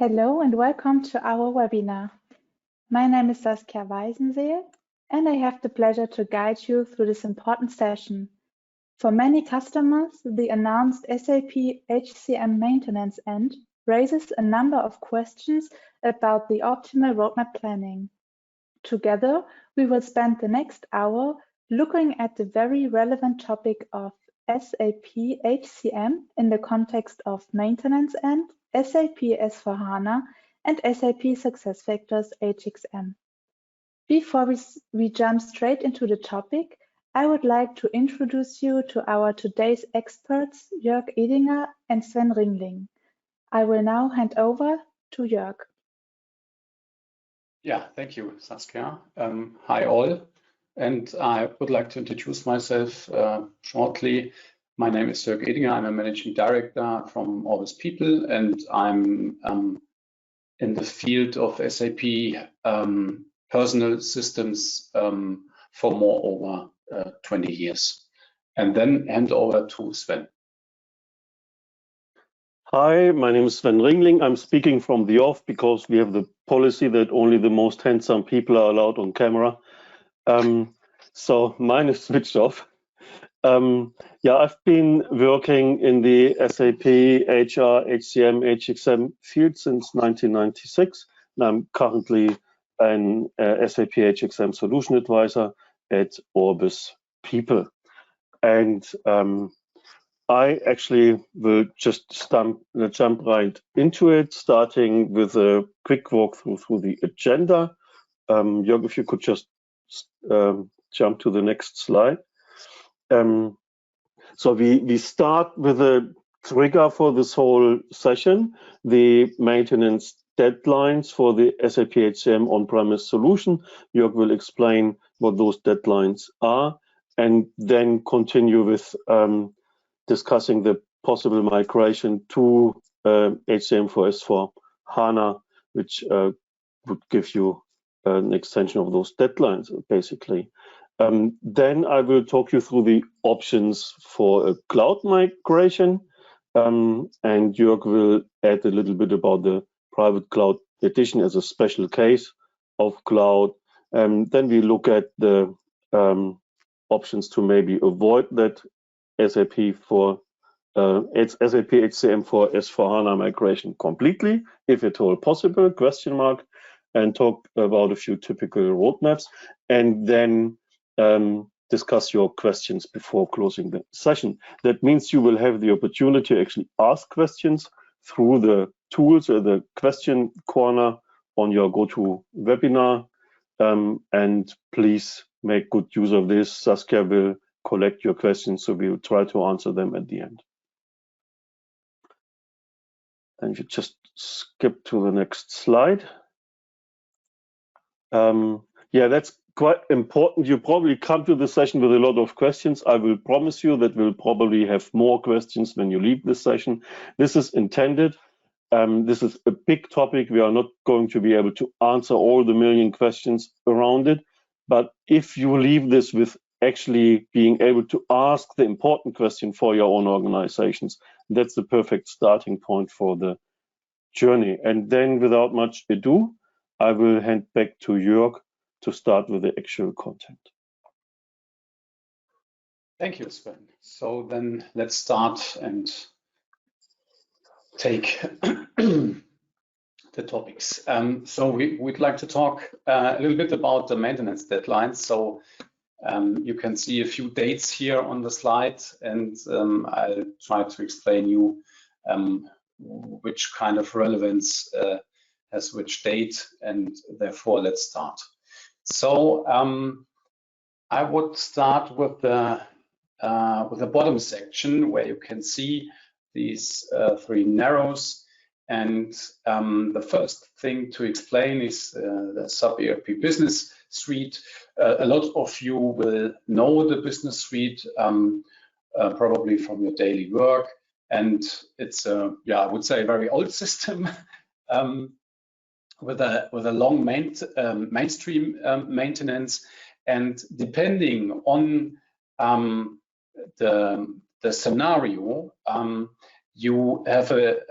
Hello and welcome to our webinar. My name is Saskia Weisenseel and I have the pleasure to guide you through this important session. For many customers, the announced SAP HCM maintenance end raises a number of questions about the optimal roadmap planning. Together, we will spend the next hour looking at the very relevant topic of SAP HCM in the context of maintenance end, SAP S4Hana, and SAP SuccessFactors HXM. Before we jump straight into the topic, I would like to introduce you to our today's experts, Jörg Edinger and Sven Ringling. I will now hand over to Jörg. Yeah, thank you, Saskia. Hi all, and I would like to introduce myself shortly. My name is Jörg Edinger. I'm a managing director from Orbis People, and I'm in the field of SAP personal systems for more over 20 years. And then hand over to Sven. Hi, my name is Sven Ringling. I'm speaking from the off because we have the policy that only the most handsome people are allowed on camera. So mine is switched off. Yeah, I've been working in the SAP HR, HCM, HXM field since 1996. And I'm currently an SAP HXM solution advisor at Orbis People. And I actually will just jump right into it, starting with a quick walkthrough through the agenda. Jörg, if you could just jump to the next slide. So we start with a trigger for this whole session, the maintenance deadlines for the SAP HCM on-premise solution. Jörg will explain what those deadlines are, and then continue with discussing the possible migration to HCM for S4Hana, which would give you an extension of those deadlines, basically. Then I will talk you through the options for a cloud migration, and Jörg will add a little bit about the private cloud edition as a special case of cloud. Then we look at the options to maybe avoid that SAP HCM for S4HANA migration completely, if at all possible, ? And talk about a few typical roadmaps, and then discuss your questions before closing the session. That means you will have the opportunity to actually ask questions through the tools or the question corner on your GoToWebinar, and please make good use of this. Saskia will collect your questions, so we will try to answer them at the end. And if you just skip to the next slide. Yeah, that's quite important. You probably come to the session with a lot of questions. I will promise you that we'll probably have more questions when you leave this session. This is intended. This is a big topic. We are not going to be able to answer all the million questions around it. But if you leave this with actually being able to ask the important question for your own organizations, that's the perfect starting point for the journey. And then without much ado, I will hand back to Jörg to start with the actual content. Thank you, Sven. So then let's start and take the topics. So we'd like to talk a little bit about the maintenance deadlines. So you can see a few dates here on the slide, and I'll try to explain you which kind of relevance has which date, and therefore let's start. So I would start with the bottom section where you can see these three arrows, and the first thing to explain is the SAP ERP Business Suite. A lot of you will know the Business Suite probably from your daily work, and it's yeah, I would say a very old system. With a long mainstream maintenance, and depending on the scenario, you have a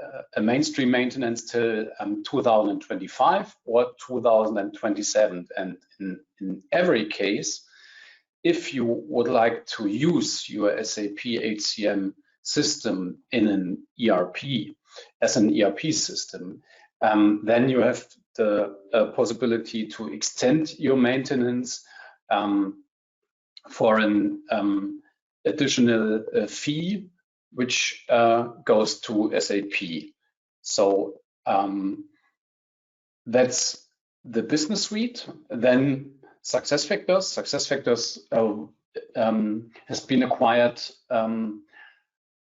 mainstream maintenance till 2025 or 2027. And in every case, if you would like to use your SAP HCM system in an ERP, as an ERP system, then you have the possibility to extend your maintenance for an additional fee, which goes to SAP. So that's the business suite. Then SuccessFactors. SuccessFactors has been acquired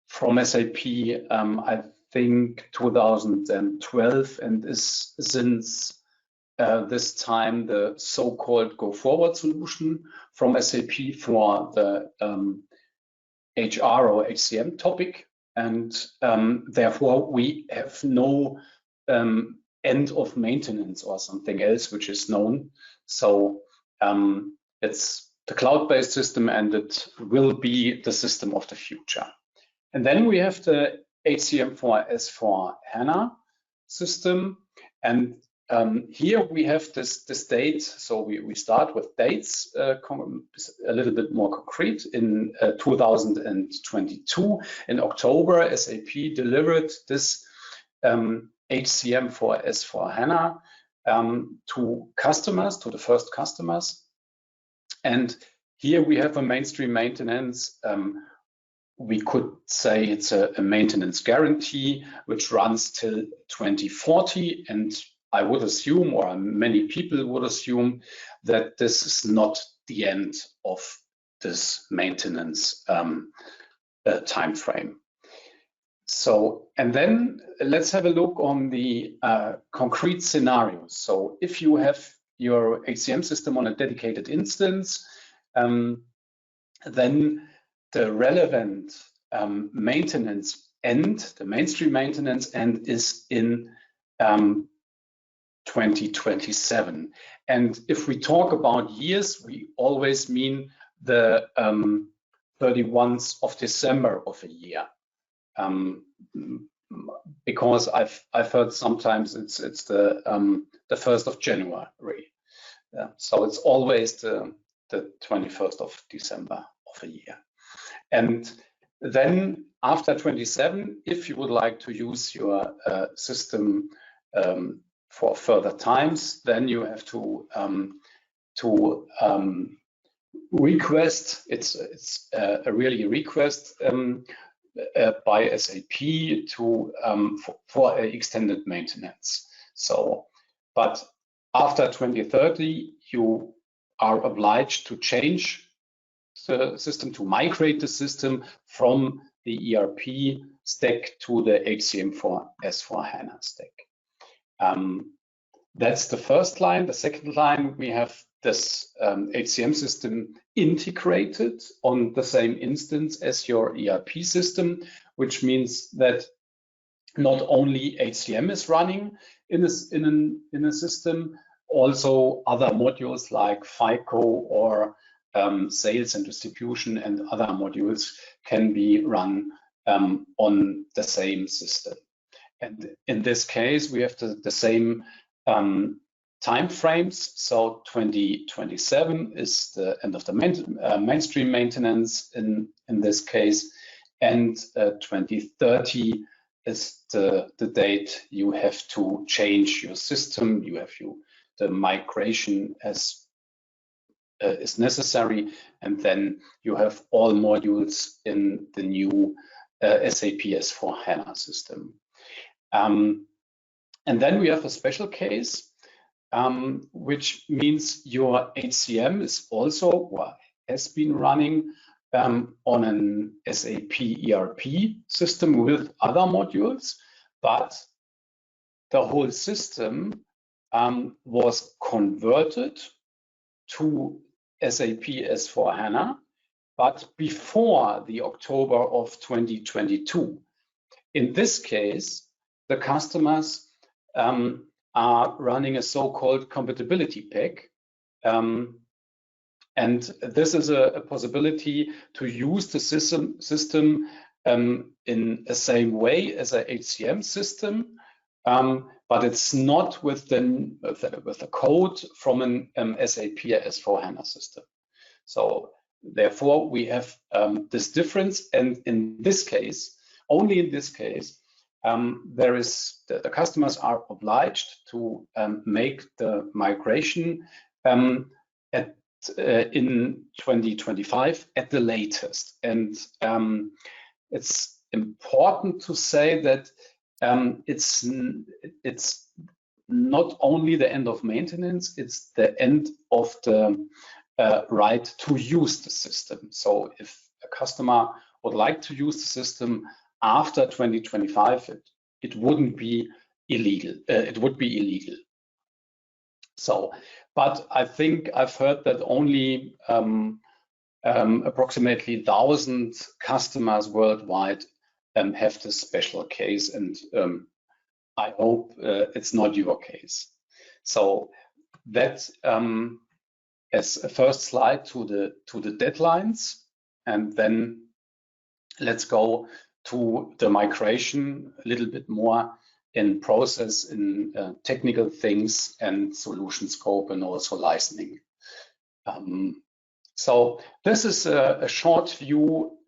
from SAP, I think 2012, and is since this time the so-called Go Forward solution from SAP for the HR or HCM topic. And therefore, we have no end of maintenance or something else which is known. So it's the cloud-based system, and it will be the system of the future. And then we have the HCM for S4Hana system. And here we have this date. So we start with dates, a little bit more concrete. In 2022, in October, SAP delivered this HCM for S4Hana to customers, to the first customers. And here we have a mainstream maintenance. We could say it's a maintenance guarantee which runs till 2040. And I would assume, or many people would assume, that this is not the end of this maintenance time frame. So, and then let's have a look on the concrete scenarios. So if you have your HCM system on a dedicated instance, then the relevant maintenance end, the mainstream maintenance end, is in 2027. And if we talk about years, we always mean the 31st of December of a year. Because I've heard sometimes it's the 1st of January. So it's always the 21st of December of a year. And then after 27, if you would like to use your system for further times, then you have to request. It's a really request by SAP to for extended maintenance. So, but after 2030, you are obliged to change the system, to migrate the system from the ERP stack to the HCM for S4Hana stack. That's the first line. The second line, we have this HCM system integrated on the same instance as your ERP system, which means that not only HCM is running in a system, also other modules like FICO or sales and distribution and other modules can be run on the same system. And in this case, we have the same time frames. So 2027 is the end of the mainstream maintenance in this case, and 2030 is the date you have to change your system. You have the migration as is necessary, and then you have all modules in the new SAP S4Hana system. And then we have a special case, which means your HCM is also, or has been running on an SAP ERP system with other modules, but the whole system was converted to SAP S4HANA, but before the October of 2022. In this case, the customers are running a so-called compatibility pack. And this is a possibility to use the system in the same way as a HCM system, but it's not with the code from an SAP S4Hana system. So therefore, we have this difference, and in this case, only in this case, there is the customers are obliged to make the migration in 2025 at the latest. And it's important to say that it's not only the end of maintenance, it's the end of the right to use the system. So if a customer would like to use the system after 2025, it wouldn't be illegal. It would be illegal. So, but I think I've heard that only approximately 1,000 customers worldwide have this special case, and I hope it's not your case. So that as a first slide to the deadlines, and then let's go to the migration a little bit more in process, in technical things and solution scope, and also licensing. So this is a short view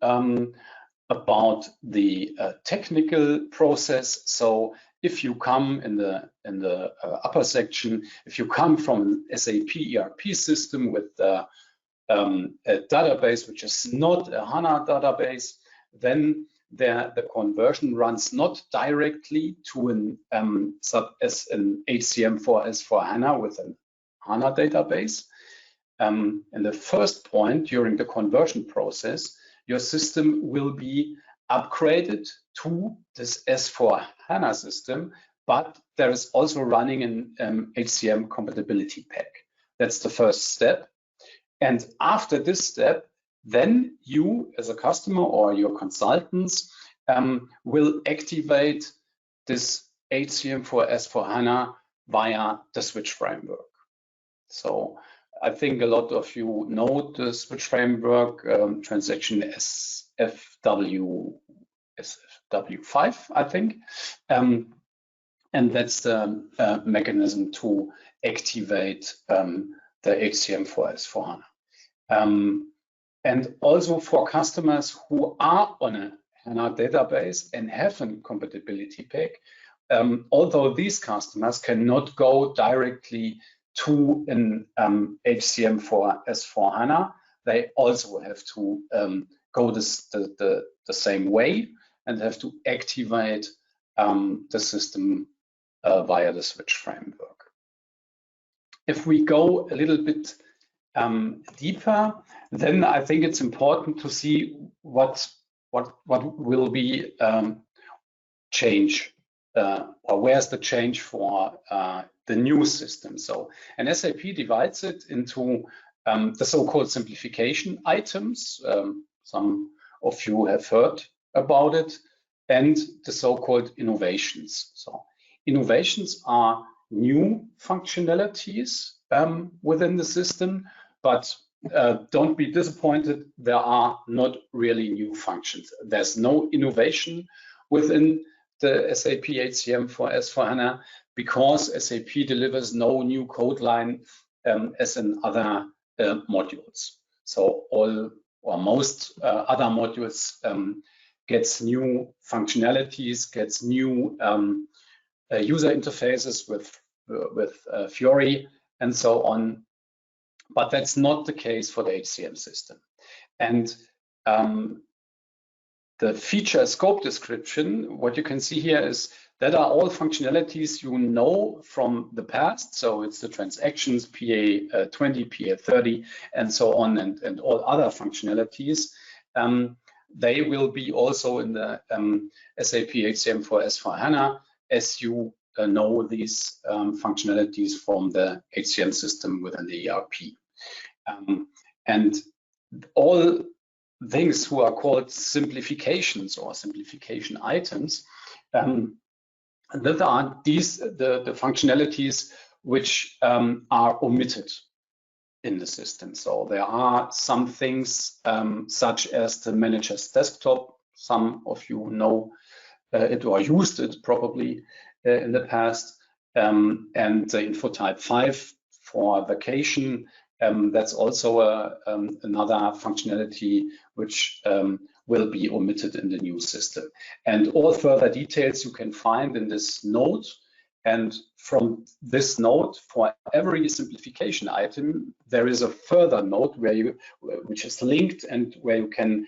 about the technical process. So if you come in the upper section, if you come from an SAP ERP system with a database which is not a HANA database, then the conversion runs not directly to an HCM for S4Hana with an HANA database. And the first point during the conversion process, your system will be upgraded to this S4Hana system, but there is also running an HCM compatibility pack. That's the first step. And after this step, then you as a customer or your consultants will activate this HCM for S4HANA via the switch framework. So I think a lot of you know the switch framework, transaction SFW5, I think. And that's the mechanism to activate the HCM for S4HANA. And also for customers who are on a HANA database and have a compatibility pack, although these customers cannot go directly to an HCM for S4HANA, they also have to go the same way and have to activate the system via the switch framework. If we go a little bit deeper, then I think it's important to see what will be change or where's the change for the new system. So an SAP divides it into the so-called simplification items. Some of you have heard about it, and the so-called innovations. So innovations are new functionalities within the system, but don't be disappointed, there are not really new functions. There's no innovation within the SAP HCM for S4HANA because SAP delivers no new code line as in other modules. So all or most other modules gets new functionalities, gets new user interfaces with Fiori and so on. But that's not the case for the HCM system. And the feature scope description, what you can see here is that are all functionalities you know from the past. So it's the transactions, PA 20, PA 30, and so on, and all other functionalities. They will be also in the SAP HCM for S4HANA, as you know these functionalities from the HCM system within the ERP. And all things who are called simplifications or simplification items, that are these the functionalities which are omitted in the system. So there are some things such as the manager's desktop some of you know it or used it probably in the past. And the info type 5 for vacation, that's also another functionality which will be omitted in the new system. And all further details you can find in this note. And from this note, for every simplification item, there is a further note which is linked and where you can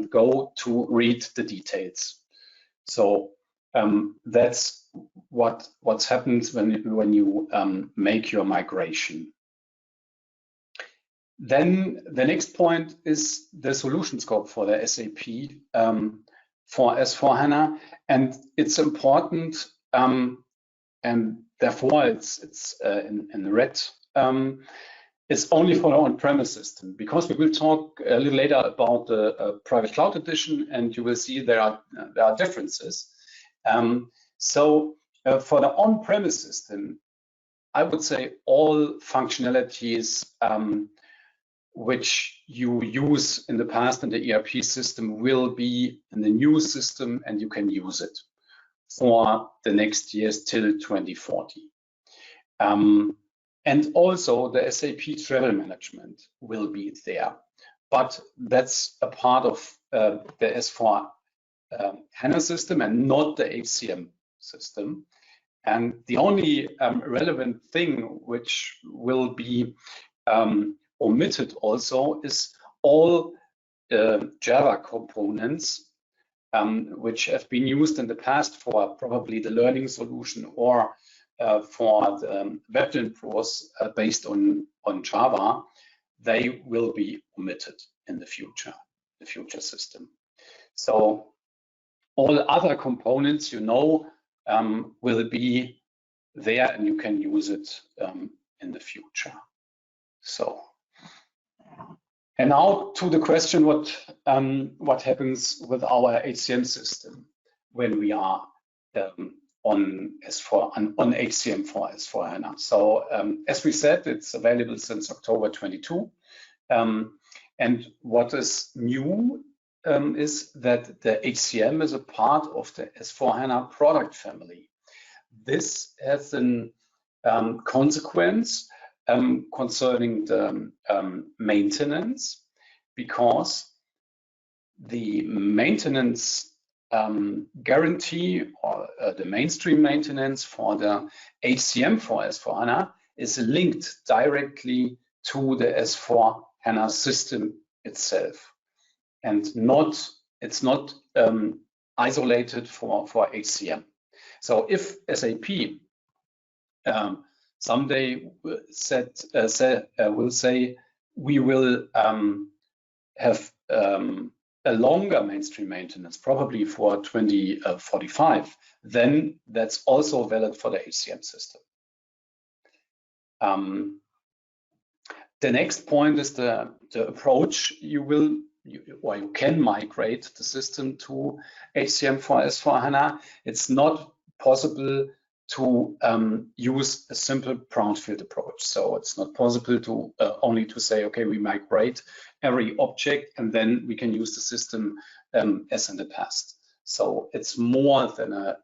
go to read the details. So that's what happens when you make your migration. Then the next point is the solution scope for the SAP for S4HANA, and it's important, and therefore it's in red. It's only for the on-premise system, because we will talk a little later about the private cloud edition, and you will see there are differences. So for the on-premise system, I would say all functionalities which you use in the past in the ERP system will be in the new system, and you can use it for the next years till 2040. And also the SAP travel management will be there, but that's a part of the S4HANA system and not the HCM system. And the only relevant thing which will be omitted also is all Java components which have been used in the past for probably the learning solution or for the web pros based on Java. They will be omitted in the future system. So all other components, you know, will be there, and you can use it in the future. So, and now to the question, what happens with our HCM system when we are on HCM for S4HANA. So as we said, it's available since October 22. And what is new is that the HCM is a part of the S4HANA product family. This has a consequence concerning the maintenance, because the maintenance guarantee or the mainstream maintenance for the HCM for S4HANA is linked directly to the S4HANA system itself, and it's not isolated for HCM. So if SAP someday will say we will have a longer mainstream maintenance, probably for 2045, then that's also valid for the HCM system. The next point is the approach you can migrate the system to HCM for S4HANA. It's not possible to use a simple brownfield approach. So it's not possible to only to say, okay, we migrate every object and then we can use the system as in the past. So it's more than a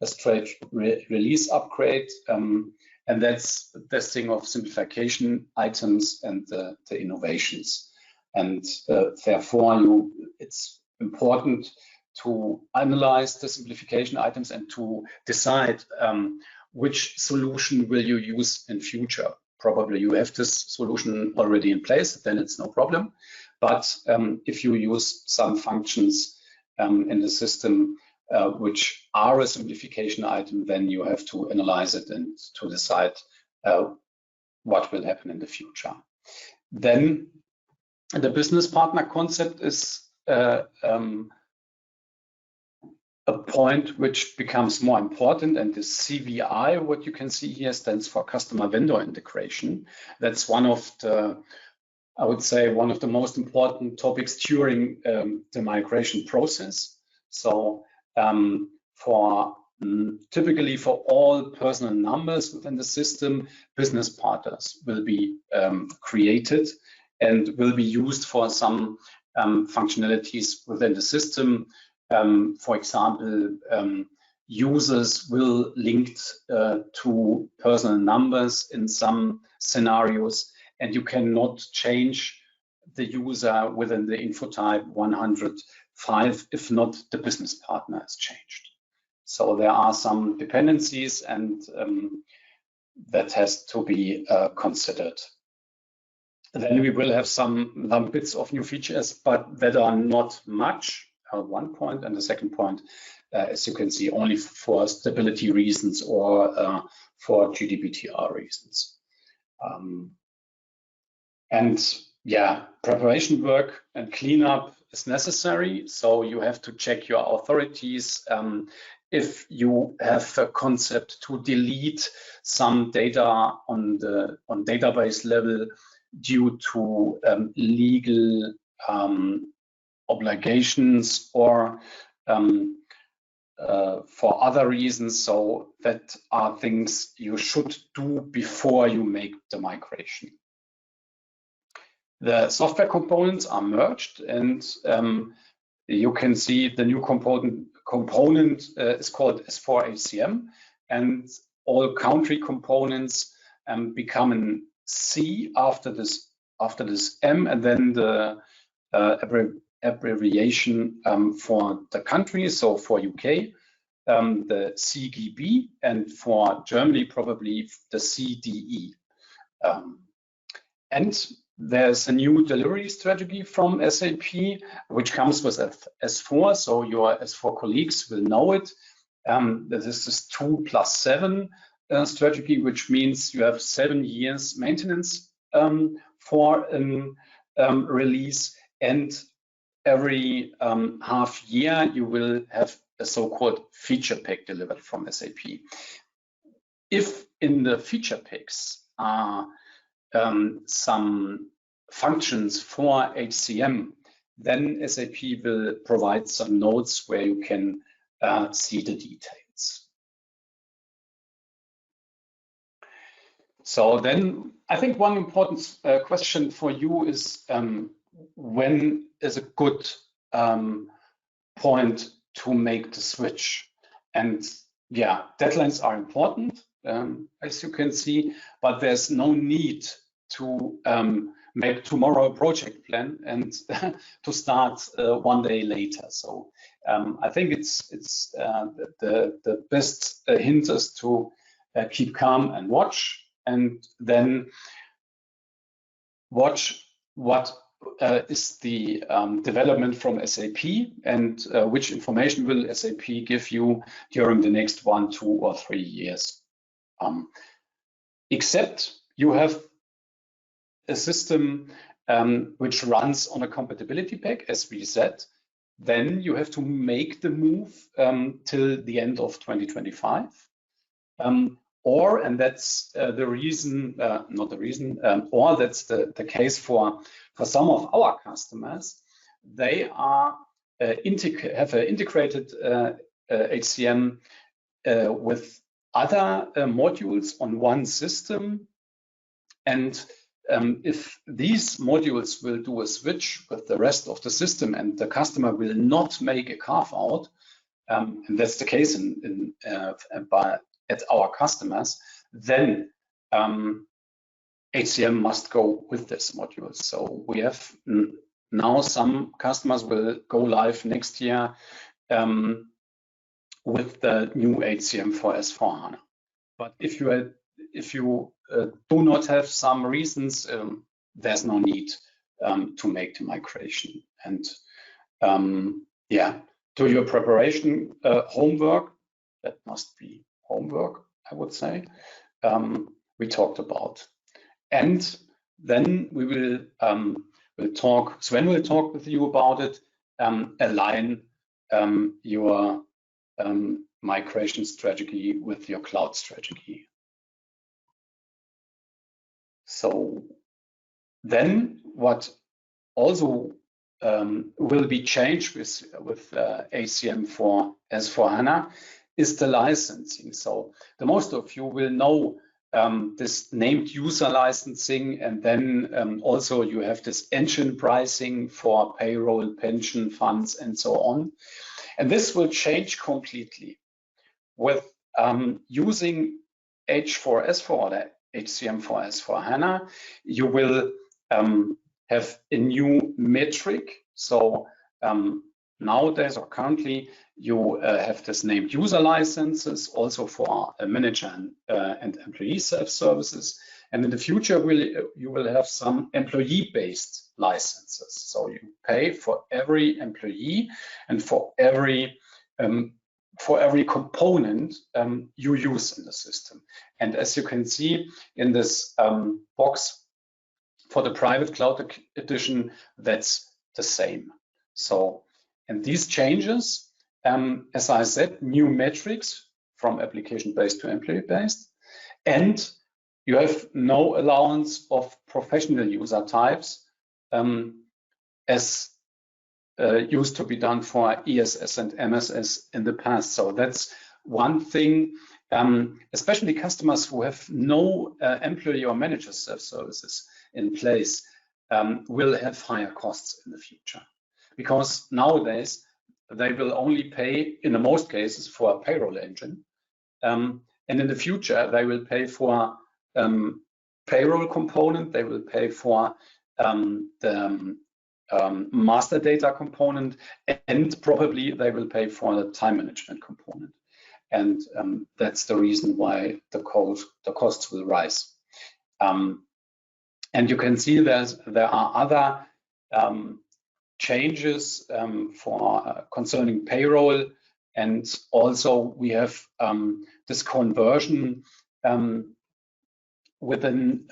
straight release upgrade, and that's the testing of simplification items and the innovations. And therefore, it's important to analyze the simplification items and to decide which solution will you use in future. Probably you have this solution already in place, then it's no problem. But if you use some functions in the system which are a simplification item, then you have to analyze it and to decide what will happen in the future. Then the business partner concept is a point which becomes more important, and the CVI, what you can see here, stands for customer vendor integration. That's one of the, I would say, one of the most important topics during the migration process. So typically for all personal numbers within the system, business partners will be created and will be used for some functionalities within the system. For example, users will link to personal numbers in some scenarios, and you cannot change the user within the info type 105 if not the business partner is changed. So there are some dependencies, and that has to be considered. Then we will have some bits of new features, but that are not much. One point, and the second point, as you can see, only for stability reasons or for GDPR reasons. And yeah, preparation work and cleanup is necessary. So you have to check your authorities. If you have a concept to delete some data on database level due to legal obligations or for other reasons, so that are things you should do before you make the migration. The software components are merged, and you can see the new component is called S4 HCM, and all country components become an C after this M, and then the abbreviation for the country. So for UK, the CGB, and for Germany, probably the CDE. And there's a new delivery strategy from SAP, which comes with S4. So your S4 colleagues will know it. This is 2+7 strategy, which means you have 7 years maintenance for a release, and every half year you will have a so-called feature pack delivered from SAP. If in the feature packs are some functions for HCM, then SAP will provide some notes where you can see the details. So then I think one important question for you is when is a good point to make the switch? And yeah, deadlines are important, as you can see, but there's no need to make tomorrow a project plan and to start one day later. So I think it's the best hint is to keep calm and watch, and then watch what is the development from SAP, and which information will SAP give you during the next 1, 2, or 3 years. Except you have a system which runs on a compatibility pack, as we said, then you have to make the move till the end of 2025. And that's the reason, not the reason, or that's the case for some of our customers. They are have an integrated HCM with other modules on one system, and if these modules will do a switch with the rest of the system and the customer will not make a carve out, and that's the case at our customers, then HCM must go with this module. So we have now some customers will go live next year with the new HCM for S4Hana. But if you do not have some reasons, there's no need to make the migration. And yeah, do your preparation homework. That must be homework, I would say. We talked about, and then we will we'll talk. Sven will talk with you about it. Align your migration strategy with your cloud strategy. So then what also will be changed with HCM for S4HANA is the licensing. So the most of you will know this named user licensing, and then also you have this engine pricing for payroll, pension funds, and so on. And this will change completely. With using H4S4 or HCM for S4Hana, you will have a new metric. So nowadays or currently, you have this named user licenses also for a manager and employee self-services. And in the future, you will have some employee-based licenses. So you pay for every employee and for every component you use in the system. And as you can see in this box for the private cloud edition, that's the same. So, and these changes, as I said, new metrics from application-based to employee-based, and you have no allowance of professional user types as used to be done for ESS and MSS in the past. So that's one thing, especially customers who have no employee or manager self-services in place will have higher costs in the future. Because nowadays, they will only pay, in the most cases, for a payroll engine. And in the future, they will pay for payroll component, they will pay for the master data component, and probably they will pay for the time management component. And that's the reason why the costs will rise. And you can see there are other changes concerning payroll, and also we have this conversion within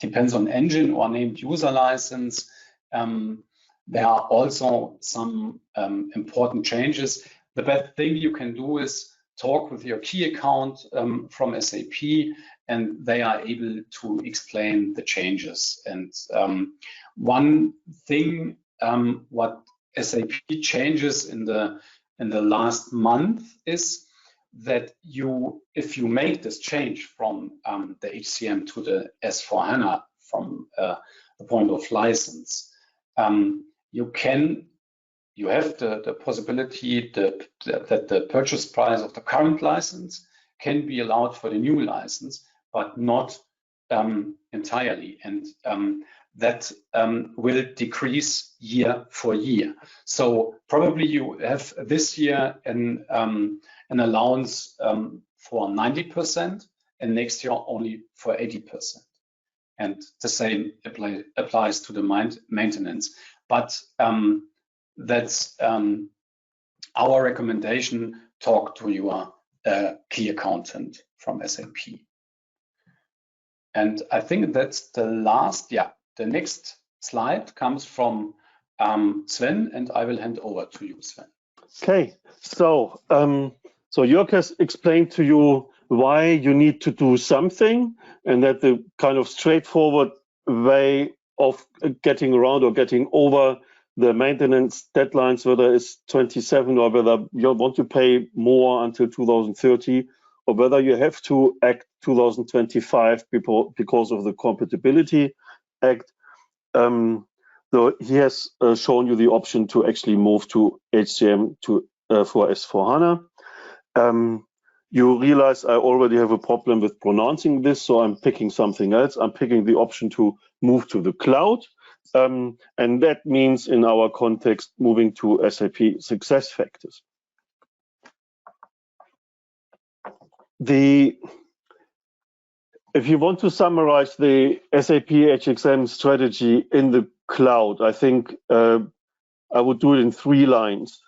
depends on engine or named user license. There are also some important changes. The best thing you can do is talk with your key account from SAP, and they are able to explain the changes. And one thing what SAP changes in the last month is that if you make this change from the HCM to the S4Hana from the point of license, you have the possibility that the purchase price of the current license can be allowed for the new license, but not entirely. And that will decrease year for year. So probably you have this year an allowance for 90%, and next year only for 80%. And the same applies to the maintenance. But that's our recommendation. Talk to your key accountant from SAP. And I think that's the last, the next slide comes from Sven, and I will hand over to you, Sven. Okay, so Jörg has explained to you why you need to do something, and that the kind of straightforward way of getting around or getting over the maintenance deadlines, whether it's 27 or whether you want to pay more until 2030, or whether you have to act 2025 because of the Compatibility Act. So he has shown you the option to actually move to HCM for S4HANA. You realize I already have a problem with pronouncing this, so I'm picking something else. I'm picking the option to move to the cloud. And that means, in our context, moving to SAP SuccessFactors. If you want to summarize the SAP HXM strategy in the cloud, I think I would do it in 3 lines.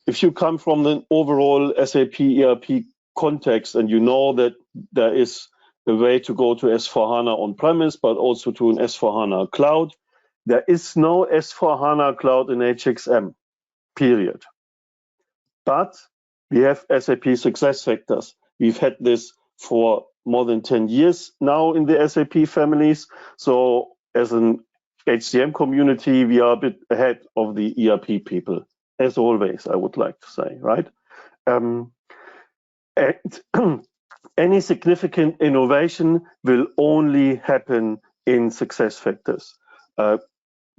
If you come from the overall SAP ERP context and you know that there is a way to go to S4HANA on-premise, but also to an S4HANA cloud, there is no S4HANA cloud in HXM, period. But we have SAP SuccessFactors. We've had this for more than 10 years now in the SAP families. So as an HCM community, we are a bit ahead of the ERP people, as always, I would like to say, right? And any significant innovation will only happen in SuccessFactors.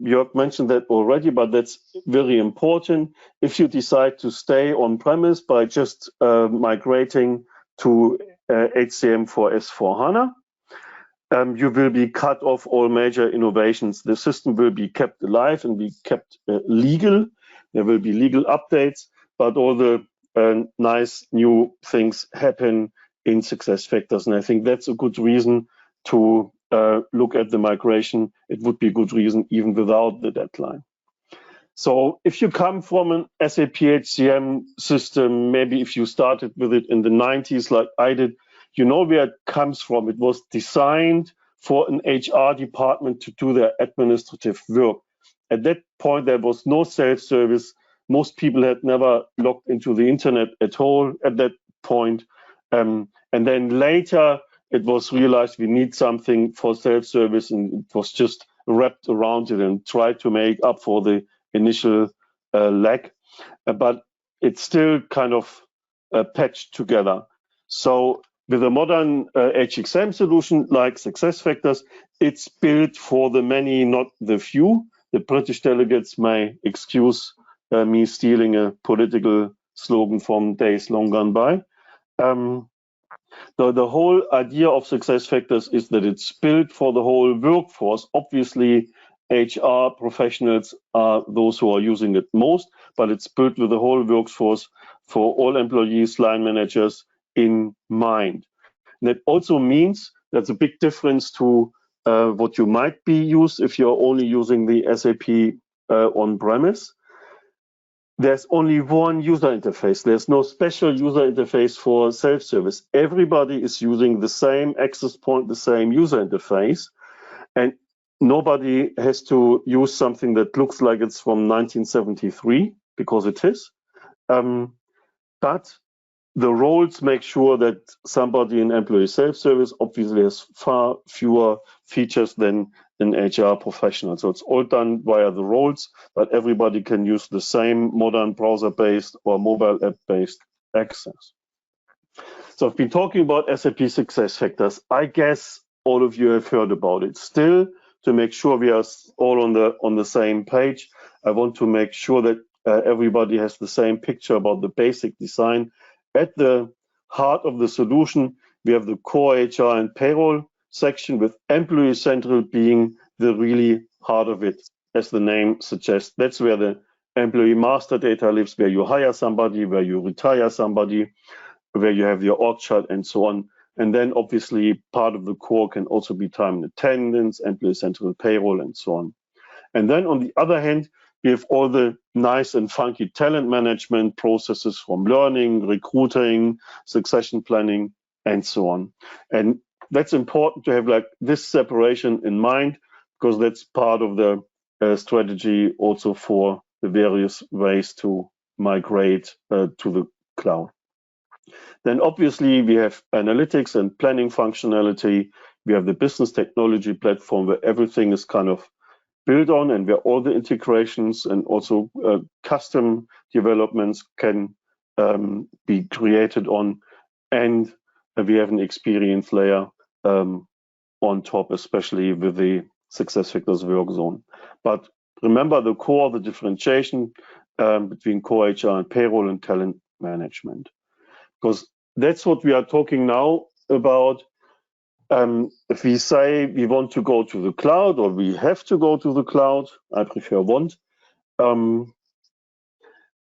Jörg mentioned that already, but that's very important. If you decide to stay on-premise by just migrating to HCM for S4Hana, you will be cut off all major innovations. The system will be kept alive and be kept legal. There will be legal updates, but all the nice new things happen in SuccessFactors. And I think that's a good reason to look at the migration. It would be a good reason even without the deadline. So if you come from an SAP HCM system, maybe if you started with it in the 90s like I did, you know where it comes from. It was designed for an HR department to do their administrative work. At that point, there was no self-service. Most people had never logged into the internet at all at that point. And then later, it was realized we need something for self-service, and it was just wrapped around it and tried to make up for the initial lag. But it's still kind of patched together. So with a modern HXM solution like SuccessFactors, it's built for the many, not the few. The British delegates may excuse me stealing a political slogan from days long gone by. The whole idea of SuccessFactors is that it's built for the whole workforce. Obviously, HR professionals are those who are using it most, but it's built with the whole workforce for all employees, line managers in mind. And that also means that's a big difference to what you might be used if you're only using the SAP on-premise. There's only one user interface. There's no special user interface for self-service. Everybody is using the same access point, the same user interface, and nobody has to use something that looks like it's from 1973, because it is. But the roles make sure that somebody in employee self-service obviously has far fewer features than an HR professional. So it's all done via the roles, but everybody can use the same modern browser-based or mobile app-based access. So I've been talking about SAP SuccessFactors. I guess all of you have heard about it. Still, to make sure we are all on the same page, I want to make sure that everybody has the same picture about the basic design. At the heart of the solution, we have the core HR and payroll section, with Employee Central being the really heart of it, as the name suggests. That's where the employee master data lives, where you hire somebody, where you retire somebody, where you have your org chart and so on. And then obviously part of the core can also be time and attendance, Employee Central payroll, and so on. And then on the other hand, we have all the nice and funky talent management processes from learning, recruiting, succession planning, and so on. And that's important to have like this separation in mind, because that's part of the strategy also for the various ways to migrate to the cloud. Then obviously we have analytics and planning functionality. We have the business technology platform where everything is kind of built on, and where all the integrations and also custom developments can be created on. And we have an experience layer on top, especially with the SuccessFactors work zone. But remember the core, the differentiation between core HR and payroll and talent management, because that's what we are talking now about. If we say we want to go to the cloud, or we have to go to the cloud, I prefer want,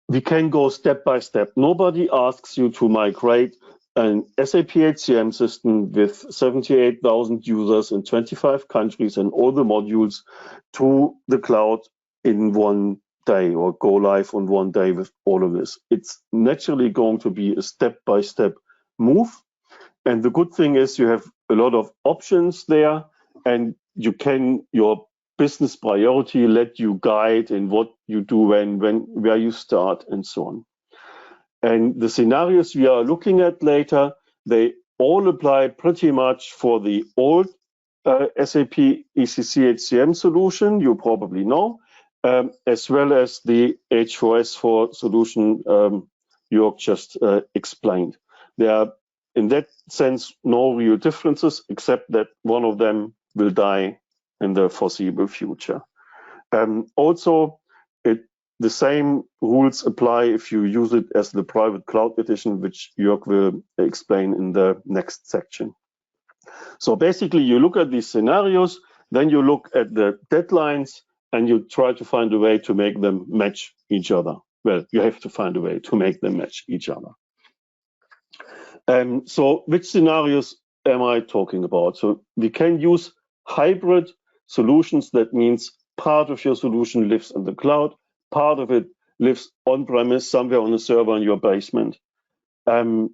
we can go step by step. Nobody asks you to migrate an SAP HCM system with 78,000 users in 25 countries and all the modules to the cloud in one day, or go live on one day with all of this. It's naturally going to be a step-by-step move. And the good thing is you have a lot of options there, and you can, your business priority let you guide in what you do where you start and so on. And the scenarios we are looking at later, they all apply pretty much for the old SAP ECC HCM solution, you probably know, as well as the H4S4 solution Jörg just explained. There are in that sense, no real differences, except that one of them will die in the foreseeable future. Also, the same rules apply if you use it as the private cloud edition, which Jörg will explain in the next section. So basically, you look at these scenarios, then you look at the deadlines, and you try to find a way to make them match each other. Well, you have to find a way to make them match each other. So which scenarios am I talking about? So we can use hybrid solutions. That means part of your solution lives in the cloud, part of it lives on-premise somewhere on a server in your basement. And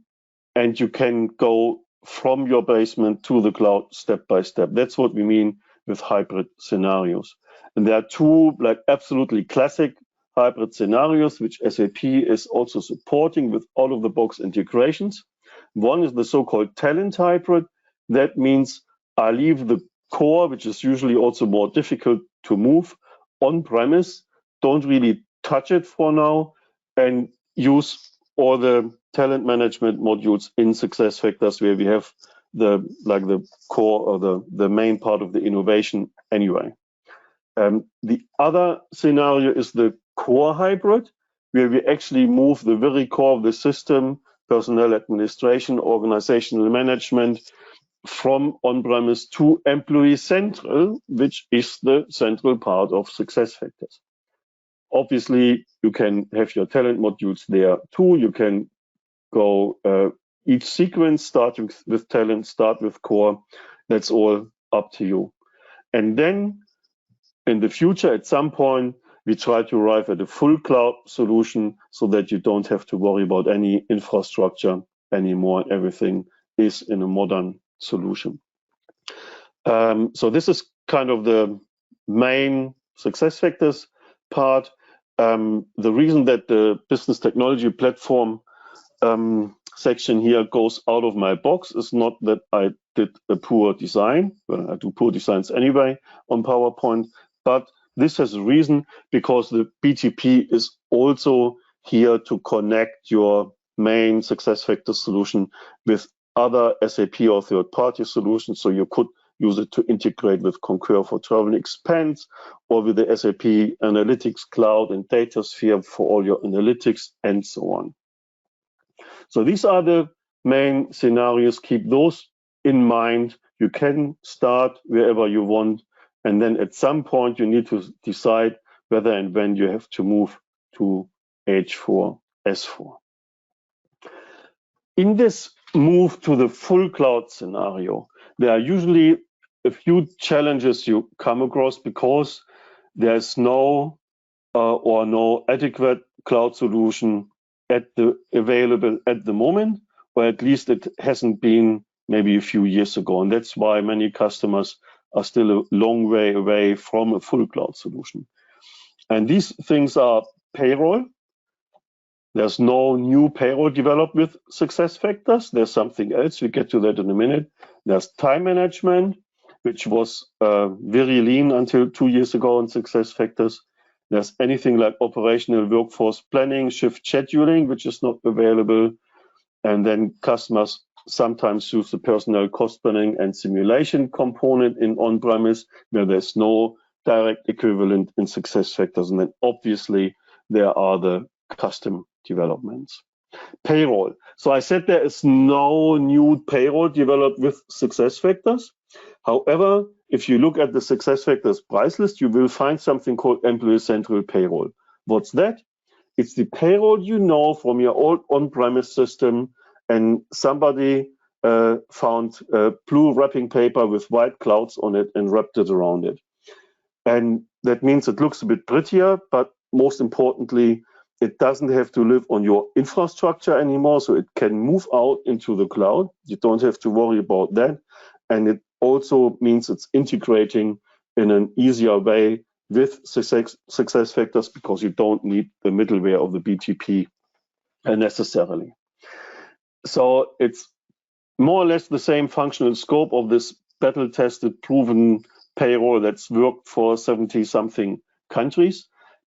you can go from your basement to the cloud step by step. That's what we mean with hybrid scenarios. And there are two like absolutely classic hybrid scenarios, which SAP is also supporting with out-of-the-box integrations. One is the so-called talent hybrid. That means I leave the core, which is usually also more difficult to move, on-premise, don't really touch it for now, and use all the talent management modules in SuccessFactors where we have the core or the main part of the innovation anyway. The other scenario is the core hybrid, where we actually move the very core of the system, personnel administration, organizational management, from on-premise to Employee Central, which is the central part of SuccessFactors. Obviously, you can have your talent modules there too. You can go each sequence, starting with talent, start with core. That's all up to you. And then in the future, at some point, we try to arrive at a full cloud solution so that you don't have to worry about any infrastructure anymore. Everything is in a modern solution. So this is kind of the main SuccessFactors part. The reason that the business technology platform section here goes out of my box is not that I did a poor design. Well, I do poor designs anyway on PowerPoint, but this has a reason, because the BTP is also here to connect your main SuccessFactors solution with other SAP or third-party solutions. So you could use it to integrate with Concur for travel and expense, or with the SAP Analytics Cloud and DataSphere for all your analytics, and so on. So these are the main scenarios. Keep those in mind. You can start wherever you want, and then at some point you need to decide whether and when you have to move to H4 S4. In this move to the full cloud scenario, there are usually a few challenges you come across, because there's no adequate cloud solution available at the moment, or at least it hasn't been maybe a few years ago. And that's why many customers are still a long way away from a full cloud solution. And these things are payroll. There's no new payroll developed with SuccessFactors. There's something else. We'll get to that in a minute. There's time management, which was very lean until 2 years ago in SuccessFactors. There's anything like operational workforce planning, shift scheduling, which is not available. And then customers sometimes use the personnel cost planning and simulation component in on-premise, where there's no direct equivalent in SuccessFactors. And then obviously there are the custom developments. Payroll. So I said there is no new payroll developed with SuccessFactors. However, if you look at the SuccessFactors price list, you will find something called Employee Central Payroll. What's that? It's the payroll you know from your old on-premise system, and somebody found blue wrapping paper with white clouds on it and wrapped it around it. And that means it looks a bit prettier, but most importantly, it doesn't have to live on your infrastructure anymore, so it can move out into the cloud. You don't have to worry about that. And it also means it's integrating in an easier way with SuccessFactors, because you don't need the middleware of the BTP necessarily. So it's more or less the same functional scope of this battle-tested, proven payroll that's worked for 70-something countries.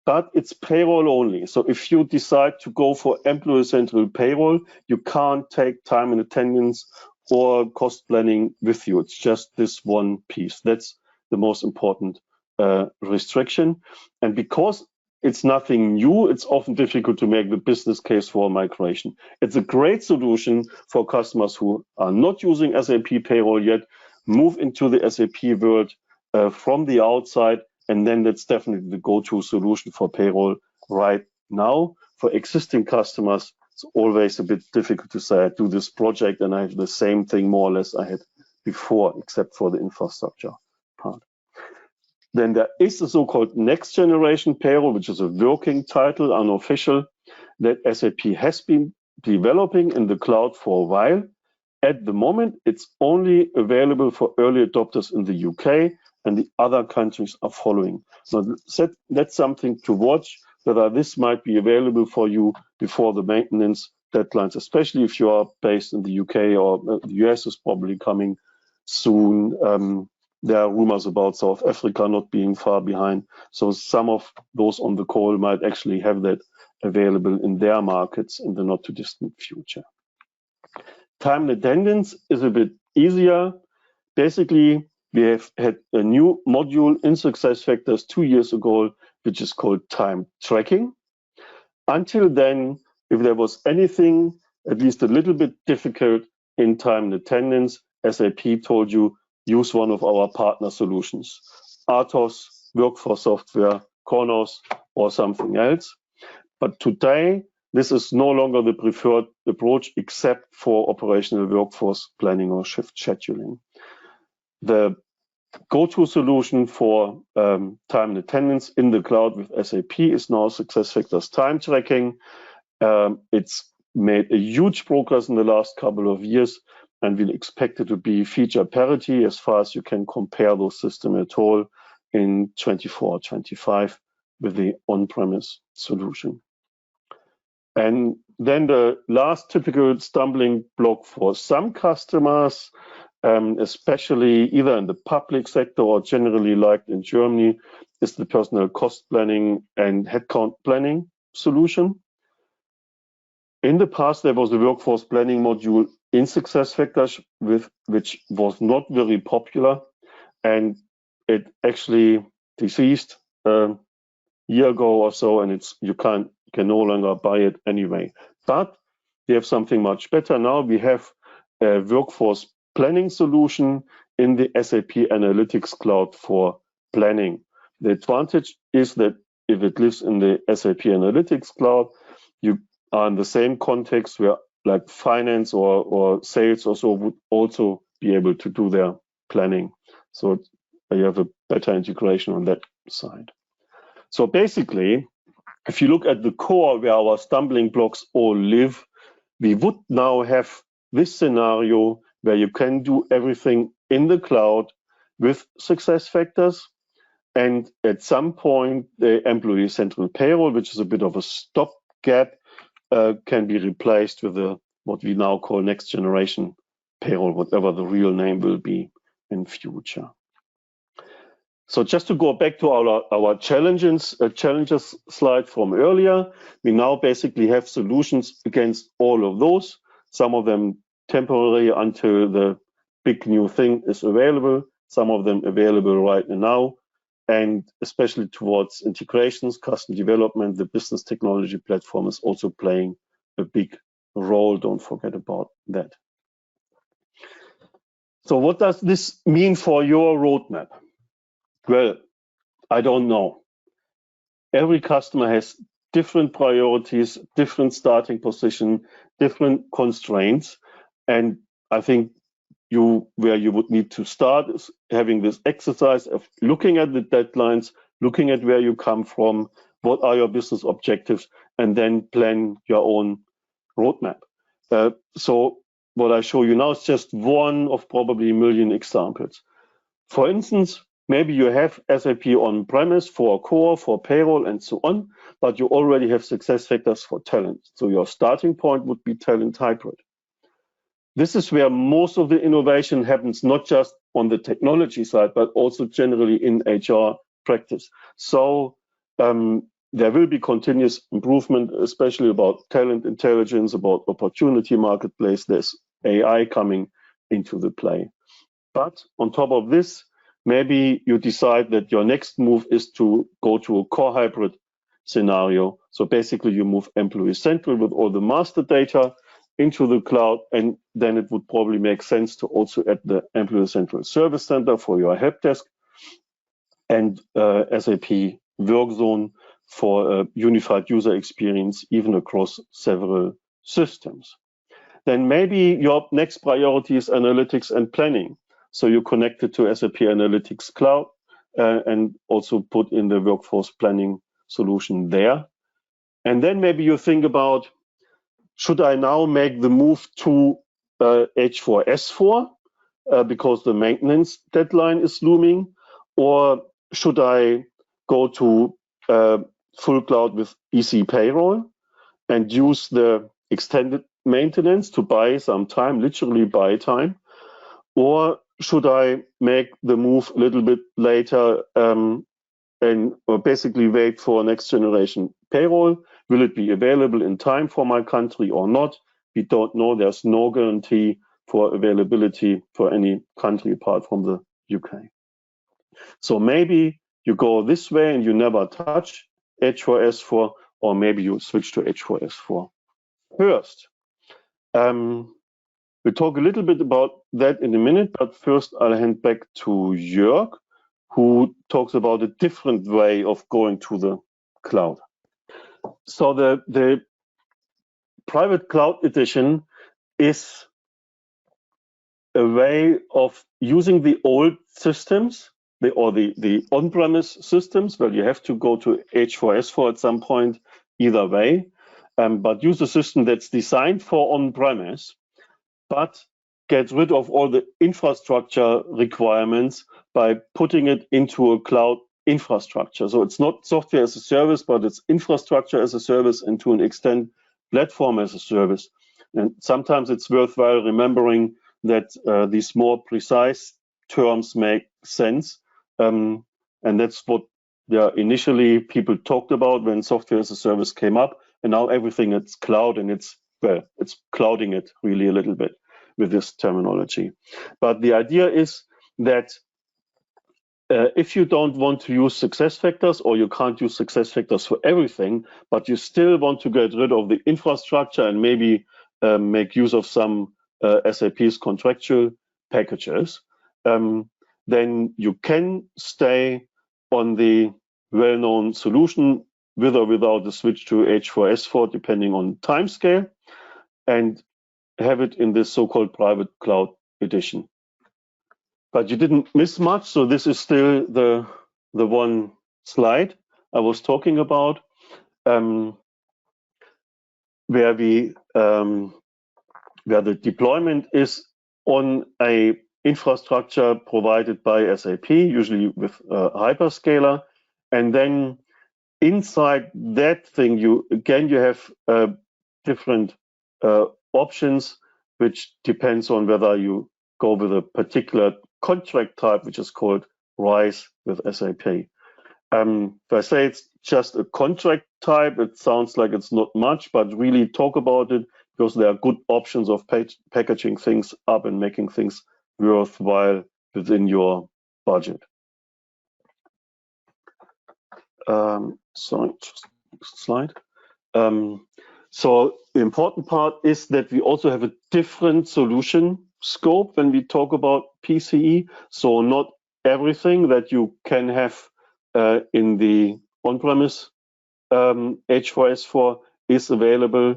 but it's payroll only. So if you decide to go for employee central payroll, you can't take time and attendance or cost planning with you. It's just this one piece. That's the most important restriction. And because it's nothing new, it's often difficult to make the business case for migration. It's a great solution for customers who are not using SAP payroll yet, move into the SAP world from the outside, and then that's definitely the go-to solution for payroll right now. For existing customers, it's always a bit difficult to say, I do this project and I have the same thing more or less I had before, except for the infrastructure part. Then there is the so-called next generation payroll, which is a working title, unofficial, that SAP has been developing in the cloud for a while. At the moment, it's only available for early adopters in the UK, and the other countries are following. So that's something to watch, whether this might be available for you before the maintenance deadlines, especially if you are based in the UK, or the US is probably coming soon. There are rumors about South Africa not being far behind. So some of those on the call might actually have that available in their markets in the not too distant future. Time and attendance is a bit easier. Basically, we have had a new module in SuccessFactors 2 years ago, which is called time tracking. Until then, if there was anything at least a little bit difficult in time and attendance, SAP told you, use one of our partner solutions, Atos, Workforce Software, Kronos, or something else. But today, this is no longer the preferred approach, except for operational workforce planning or shift scheduling. The go-to solution for time and attendance in the cloud with SAP is now SuccessFactors time tracking. It's made a huge progress in the last couple of years, and we'll expect it to be feature parity as far as you can compare those systems at all in 24-25 with the on-premise solution. And then the last typical stumbling block for some customers, especially either in the public sector or generally like in Germany, is the personnel cost planning and headcount planning solution. In the past, there was a workforce planning module in SuccessFactors which was not very popular, and it actually deceased a year ago or so, and you can no longer buy it anyway. But we have something much better now. We have a workforce planning solution in the SAP Analytics Cloud for planning. The advantage is that if it lives in the SAP Analytics Cloud, you are in the same context where like finance or sales or so would also be able to do their planning. So you have a better integration on that side. So basically, if you look at the core where our stumbling blocks all live, we would now have this scenario where you can do everything in the cloud with SuccessFactors. And at some point, the employee central payroll, which is a bit of a stopgap, can be replaced with what we now call next generation payroll, whatever the real name will be in future. So just to go back to our challenges slide from earlier, we now basically have solutions against all of those, some of them temporary until the big new thing is available, some of them available right now, and especially towards integrations, custom development, the business technology platform is also playing a big role. Don't forget about that. So what does this mean for your roadmap? Well, I don't know. Every customer has different priorities, different starting position, different constraints. And I think where you would need to start is having this exercise of looking at the deadlines, looking at where you come from, what are your business objectives, and then plan your own roadmap. So what I show you now is just one of probably a million examples. For instance, maybe you have SAP on-premise for core, for payroll, and so on, but you already have SuccessFactors for talent. So your starting point would be talent hybrid. This is where most of the innovation happens, not just on the technology side, but also generally in HR practice. So there will be continuous improvement, especially about talent intelligence, about opportunity marketplace. There's AI coming into the play. But on top of this, maybe you decide that your next move is to go to a core hybrid scenario. So basically you move Employee Central with all the master data into the cloud, and then it would probably make sense to also add the Employee Central Service Center for your help desk and SAP WorkZone for a unified user experience, even across several systems. Then maybe your next priority is analytics and planning. So you connect it to SAP Analytics Cloud and also put in the workforce planning solution there. And then maybe you think about, should I now make the move to H4S4 because the maintenance deadline is looming, or should I go to full cloud with EC payroll and use the extended maintenance to buy some time, literally buy time? Or should I make the move a little bit later and basically wait for next generation payroll? Will it be available in time for my country or not? We don't know. There's no guarantee for availability for any country apart from the UK. So maybe you go this way and you never touch H4S4, or maybe you switch to H4S4 first. We'll talk a little bit about that in a minute, but first I'll hand back to Jörg, who talks about a different way of going to the cloud. So the private cloud edition is a way of using the old systems, the on-premise systems, where you have to go to H4S4 at some point, either way, but use a system that's designed for on-premise, but get rid of all the infrastructure requirements by putting it into a cloud infrastructure. So it's not software as a service, but it's infrastructure as a service, and to an extent, platform as a service. And sometimes it's worthwhile remembering that these more precise terms make sense. And that's what initially people talked about when software as a service came up. And now everything is cloud, and it's clouding it really a little bit with this terminology. But the idea is that if you don't want to use SuccessFactors, or you can't use SuccessFactors for everything, but you still want to get rid of the infrastructure and maybe make use of some SAP's contractual packages, then you can stay on the well-known solution with or without the switch to H4S4, depending on timescale, and have it in this so-called private cloud edition. But you didn't miss much, so this is still the one slide I was talking about, where the deployment is on a infrastructure provided by SAP, usually with a hyperscaler, and then inside that thing, you have different options, which depends on whether you go with a particular contract type, which is called RISE with SAP. If I say it's just a contract type, it sounds like it's not much, but really talk about it, because there are good options of packaging things up and making things worthwhile within your budget. Sorry, just next slide. So the important part is that we also have a different solution scope when we talk about PCE. So not everything that you can have in the on-premise H4S4 is available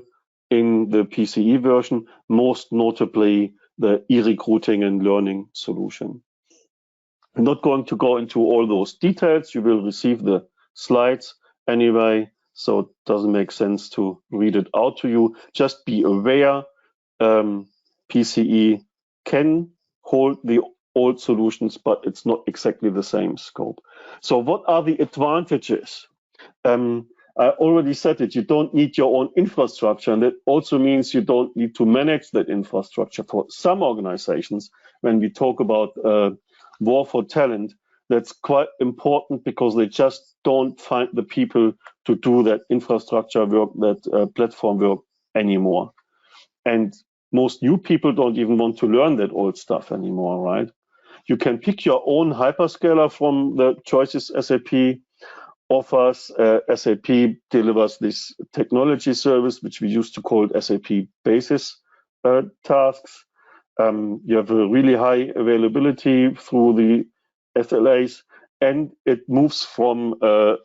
in the PCE version, most notably the e-recruiting and learning solution. I'm not going to go into all those details. You will receive the slides anyway, so it doesn't make sense to read it out to you. Just be aware, PCE can hold the old solutions, but it's not exactly the same scope. So what are the advantages? I already said it, you don't need your own infrastructure, and that also means you don't need to manage that infrastructure. For some organizations, when we talk about war for talent, that's quite important because they just don't find the people to do that infrastructure work, that platform work anymore. And most new people don't even want to learn that old stuff anymore, right? You can pick your own hyperscaler from the choices SAP offers. SAP delivers this technology service, which we used to call SAP Basis tasks. You have a really high availability through the SLAs, and it moves from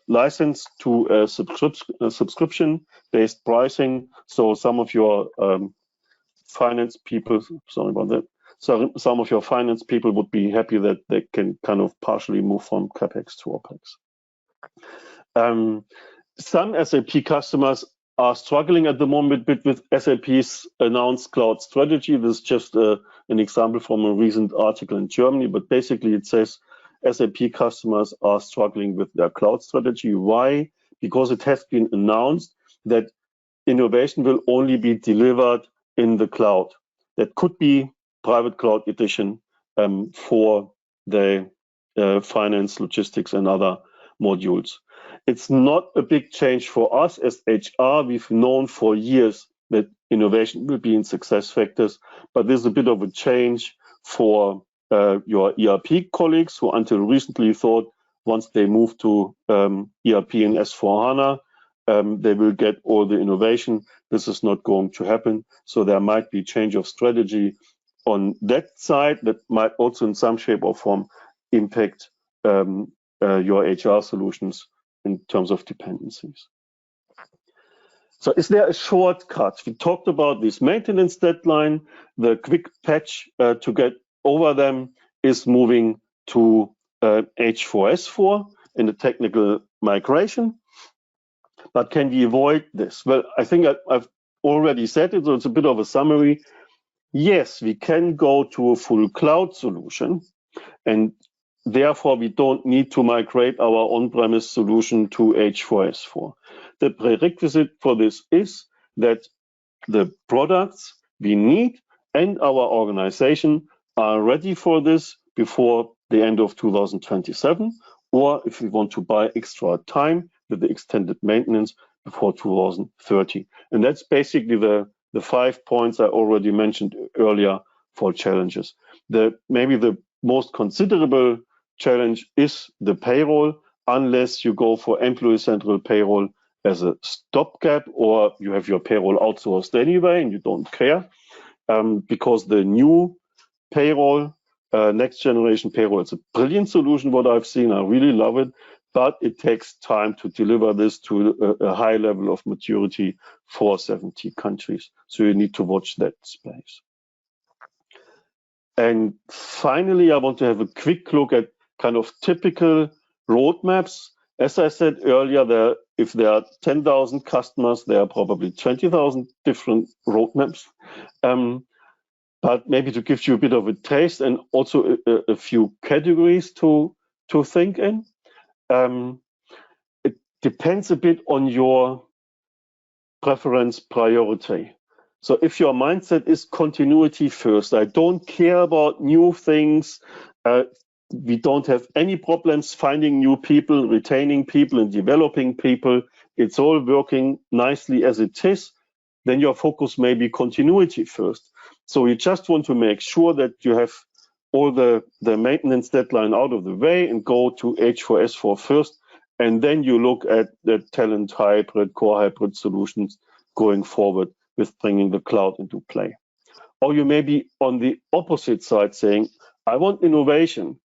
license to subscription-based pricing. So some of your finance people, sorry about that. So some of your finance people would be happy that they can kind of partially move from CapEx to OpEx. Some SAP customers are struggling at the moment with SAP's announced cloud strategy. This is just an example from a recent article in Germany, but basically it says SAP customers are struggling with their cloud strategy. Why? Because it has been announced that innovation will only be delivered in the cloud. That could be private cloud edition for the finance, logistics, and other modules. It's not a big change for us as HR. We've known for years that innovation will be in SuccessFactors, but there's a bit of a change for your ERP colleagues who until recently thought once they move to ERP and S4Hana, they will get all the innovation. This is not going to happen. So there might be change of strategy on that side that might also in some shape or form impact your HR solutions in terms of dependencies. So is there a shortcut? We talked about this maintenance deadline. The quick patch to get over them is moving to H4S4 in the technical migration. But can we avoid this? Well, I think I've already said it, so it's a bit of a summary. Yes, we can go to a full cloud solution, and therefore we don't need to migrate our on-premise solution to H4S4. The prerequisite for this is that the products we need and our organization are ready for this before the end of 2027, or if we want to buy extra time with the extended maintenance before 2030. And that's basically the 5 points I already mentioned earlier for challenges. Maybe the most considerable challenge is the payroll, unless you go for employee central payroll as a stopgap, or you have your payroll outsourced anyway and you don't care, because the new payroll, next generation payroll, it's a brilliant solution what I've seen. I really love it, but it takes time to deliver this to a high level of maturity for 70 countries. So you need to watch that space. And finally, I want to have a quick look at kind of typical roadmaps. As I said earlier, if there are 10,000 customers, there are probably 20,000 different roadmaps. But maybe to give you a bit of a taste and also a few categories to think in. It depends a bit on your preference priority. So if your mindset is continuity first, I don't care about new things, we don't have any problems finding new people, retaining people, and developing people, it's all working nicely as it is, then your focus may be continuity first. So you just want to make sure that you have all the maintenance deadline out of the way and go to H4S4 first, and then you look at the talent hybrid, core hybrid solutions going forward with bringing the cloud into play. Or you may be on the opposite side saying, I want innovation.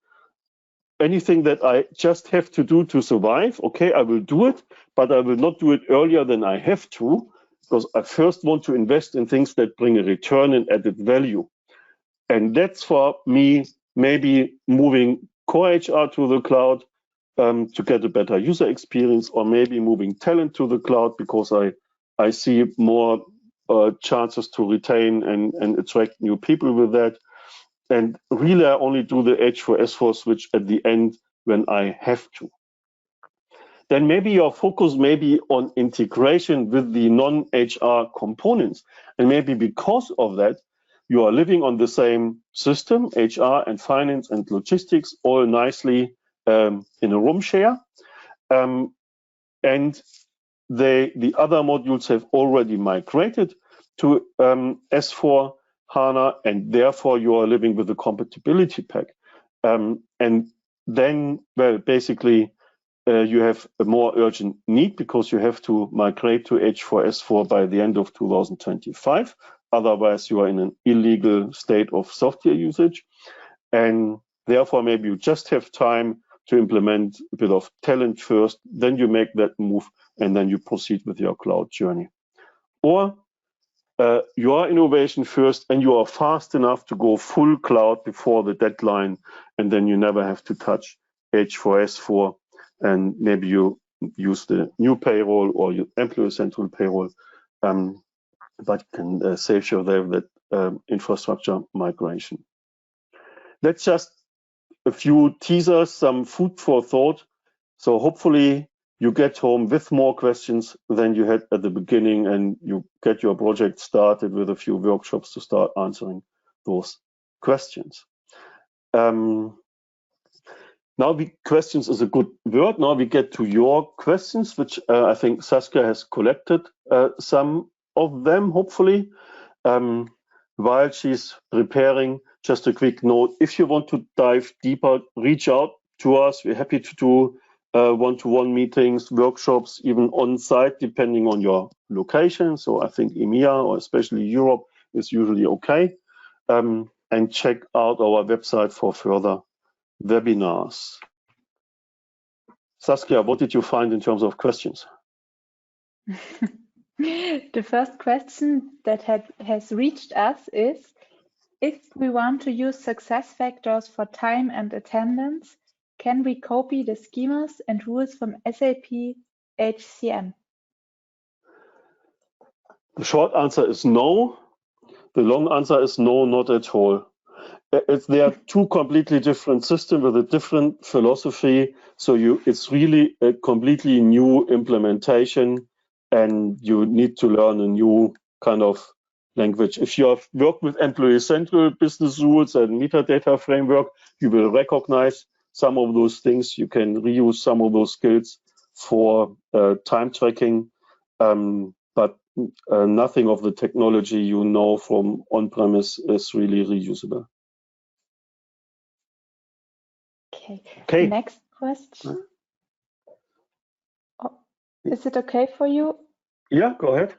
Anything that I just have to do to survive, okay, I will do it, but I will not do it earlier than I have to, because I first want to invest in things that bring a return and added value. And that's for me, maybe moving core HR to the cloud to get a better user experience, or maybe moving talent to the cloud because I see more chances to retain and attract new people with that. And really, I only do the H4S4 switch at the end when I have to. Then maybe your focus may be on integration with the non-HR components. And maybe because of that, you are living on the same system, HR and finance and logistics, all nicely in a room share. And the other modules have already migrated to S4Hana, and therefore you are living with a compatibility pack. And then, well, basically, you have a more urgent need because you have to migrate to H4S4 by the end of 2025. Otherwise, you are in an illegal state of software usage. And therefore, maybe you just have time to implement a bit of talent first, then you make that move, and then you proceed with your cloud journey. Or you are innovation first, and you are fast enough to go full cloud before the deadline, and then you never have to touch H4S4, and maybe you use the new payroll or your employee central payroll, but can save you there that infrastructure migration. That's just a few teasers, some food for thought. So hopefully you get home with more questions than you had at the beginning, and you get your project started with a few workshops to start answering those questions. Now, questions is a good word. Now we get to your questions, which I think Saskia has collected some of them, hopefully. While she's preparing, just a quick note, if you want to dive deeper, reach out to us. We're happy to do one-to-one meetings, workshops, even on-site, depending on your location. So I think EMEA, or especially Europe, is usually okay. And check out our website for further webinars. Saskia, what did you find in terms of questions? The first question that has reached us is, if we want to use SuccessFactors for time and attendance, can we copy the schemas and rules from SAP HCM? The short answer is no. The long answer is no, not at all. They are two completely different systems with a different philosophy. So it's really a completely new implementation, and you need to learn a new kind of language. If you have worked with Employee Central business rules and metadata framework, you will recognize some of those things. You can reuse some of those skills for time tracking, but nothing of the technology you know from on-premise is really reusable. Okay. Next question. Oh, is it okay for you? Yeah, go ahead.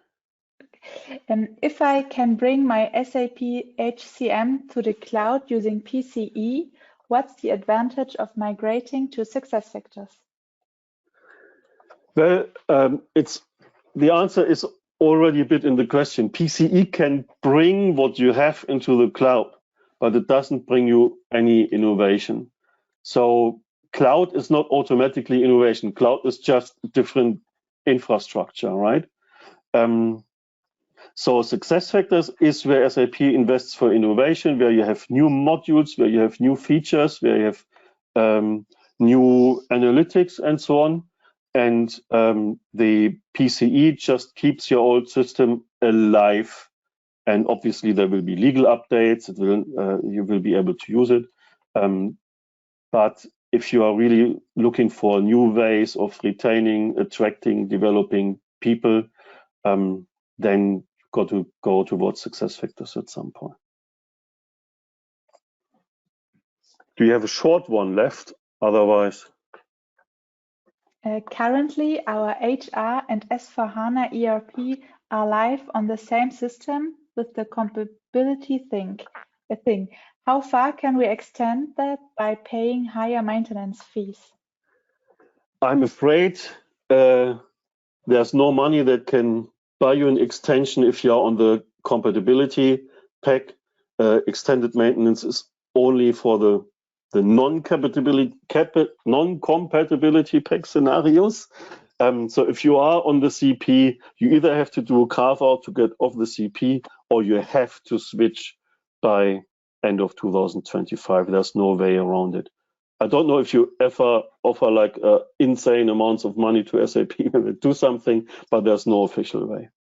If I can bring my SAP HCM to the cloud using PCE, what's the advantage of migrating to SuccessFactors? Well, the answer is already a bit in the question. PCE can bring what you have into the cloud, but it doesn't bring you any innovation. So cloud is not automatically innovation. Cloud is just different infrastructure, right? So SuccessFactors is where SAP invests for innovation, where you have new modules, where you have new features, where you have new analytics and so on. And the PCE just keeps your old system alive. And obviously there will be legal updates. You will be able to use it. But if you are really looking for new ways of retaining, attracting, developing people, then you've got to go towards SuccessFactors at some point. Do you have a short one left? Otherwise. Currently, our HR and S4Hana ERP are live on the same system with the compatibility thing. How far can we extend that by paying higher maintenance fees? I'm afraid there's no money that can buy you an extension if you're on the compatibility pack. Extended maintenance is only for the non-compatibility pack scenarios. So if you are on the CP, you either have to do a carve out to get off the CP, or you have to switch by end of 2025. There's no way around it. I don't know if you ever offer like insane amounts of money to SAP when they do something, but there's no official way.